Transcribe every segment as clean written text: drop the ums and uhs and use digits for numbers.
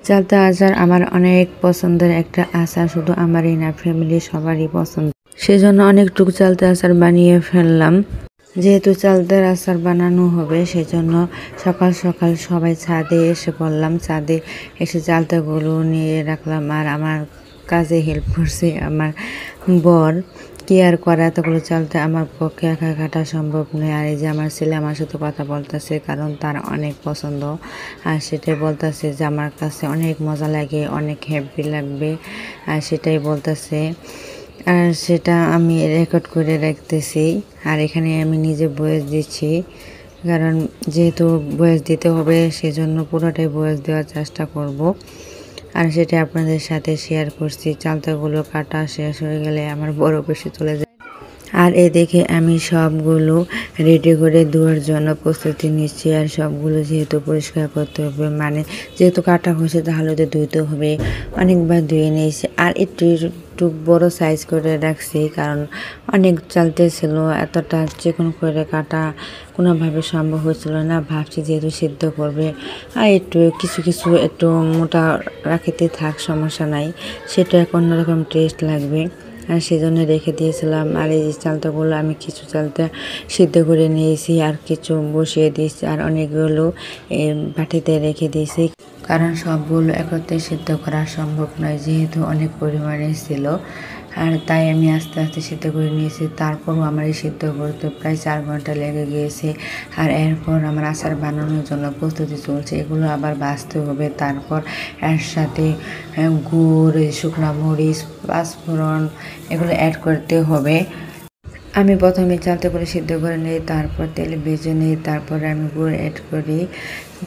চালতা আচার আমার অনেক পছন্দের একটা আচার, শুধু আমারই না ফ্যামিলি সবারই পছন্দ। সেজন্য অনেকটুকু চালতা আচার বানিয়ে ফেললাম। যেহেতু চালতার আচার বানানো হবে সেজন্য সকাল সকাল সবাই ছাদে এসে পড়লাম। ছাদে এসে চালতাগুলো নিয়ে রাখলাম, আর আমার কাজে হেল্প করছে আমার বর। কি আর করা, এতগুলো চালতে আমার পক্ষে একা কাটা সম্ভব নয়। আর এই যে আমার ছেলে আমার সাথে কথা বলতেছে, কারণ তার অনেক পছন্দ, আর সেটাই বলতেছে যে আমার কাছে অনেক মজা লাগে, অনেক হ্যাপি লাগবে, আর সেটাই বলতেছে। আর সেটা আমি রেকর্ড করে রাখতেছি, আর এখানে আমি নিজে ভয়েস দিচ্ছি, কারণ যেহেতু ভয়েস দিতে হবে সেজন্য পুরোটাই ভয়েস দেওয়ার চেষ্টা করব। আর সেটা আপনাদের সাথে শেয়ার করছি। চালতাগুলো কাটা শেষ হয়ে গেলে আমার বড় অফিসে চলে যায়। আর এদিকে আমি সবগুলো রেডি করে ধোয়ার জন্য প্রস্তুতি নিচ্ছি। আর সবগুলো যেহেতু পরিষ্কার করতে হবে, মানে যেহেতু কাটা হয়েছে তাহলে তো ধুইতে হবে, অনেকবার ধুয়ে নিয়েছি। আর একটু বড় সাইজ করে রাখছি, কারণ অনেক চালতে ছিল, এতটা চিকন করে কাটা কোনোভাবে সম্ভব হয়েছিল না। ভাবছি যেহেতু সিদ্ধ করবে, আর একটু কিছু কিছু একটু মোটা রাখিতে থাক, সমস্যা নাই, সেটা এক অন্যরকম টেস্ট লাগবে, আর সেজন্য রেখে দিয়েছিলাম। আর এই চালতাগুলো আমি কিছু চালতা সিদ্ধ করে নিয়েছি, আর কিছু বসিয়ে দিয়েছি, আর অনেকগুলো বাটিতে রেখে দিয়েছি, কারণ সবগুলো একত্রে সিদ্ধ করা সম্ভব নয়, যেহেতু অনেক পরিমাণে ছিল। আর তাই আমি আস্তে আস্তে সিদ্ধ করে নিয়েছি। তারপরও আমার এই সিদ্ধ করতে প্রায় 4 ঘন্টা লেগে গিয়েছে। আর এরপর আমার আচার বানানোর জন্য প্রস্তুতি চলছে, এগুলো আবার ভাজতে হবে। তারপর এর সাথে গুড়, শুকনা মরিচ, পাঁচফোড়ন এগুলো অ্যাড করতে হবে। আমি প্রথমে চালতাগুলো সিদ্ধ করে নিই, তারপর তেলে ভেজে নিই, তারপর আমি গুঁড়ো অ্যাড করি,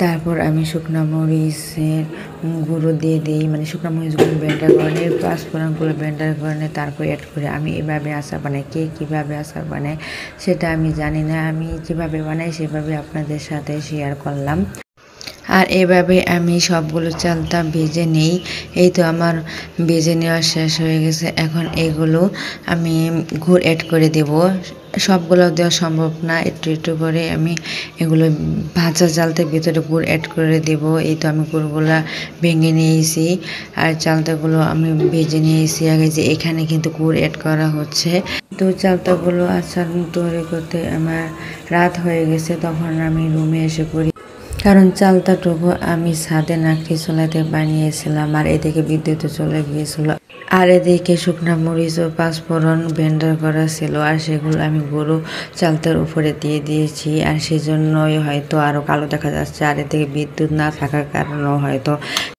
তারপর আমি শুকনো মরিচের গুঁড়ো দিয়ে দিই, মানে শুকনো মরিচগুলো ব্লেন্ডার করে নিই, পাঁচফোড়নগুলো ব্লেন্ডার করে নিই, তারপর অ্যাড করি। আমি এভাবে আচার বানাই, কে কীভাবে আচার বানায় সেটা আমি জানি না, আমি যেভাবে বানাই সেভাবে আপনাদের সাথে শেয়ার করলাম। আর এভাবে আমি সবগুলো চালতা ভেজে নিই। এই তো আমার ভেজে নেওয়া শেষ হয়ে গেছে। এখন এগুলো আমি গুড় অ্যাড করে দেব। সবগুলো দেওয়া সম্ভব না, একটু একটু করে আমি এগুলো ভাজা চালতার ভিতরে গুড় অ্যাড করে দেব। এই তো আমি গুড়গুলা ভেঙে নিয়েছি, আর চালতাগুলো আমি ভেজে নিয়েছি আগে, যে এখানে কিন্তু গুড় অ্যাড করা হচ্ছে। তো চালতাগুলো আচার তৈরি করতে আমার রাত হয়ে গেছে, তখন আমি রুমে এসে পড়ি, কারণ চালতাটুকু আমি ছাদে নাকড়ি চুলাতে বানিয়েছিলাম। আর এদিকে বিদ্যুৎ চলে গিয়েছিল, আর এদিকে শুকনা মরিচ ও পাঁচফোড়ন ব্লেন্ডার করা ছিল, আর সেগুলো আমি গুঁড়ো চালতার উপরে দিয়ে দিয়েছি, আর সেজন্যই হয়তো আরও কালো দেখা যাচ্ছে। আর এদিকে বিদ্যুৎ না থাকার কারণেও হয়তো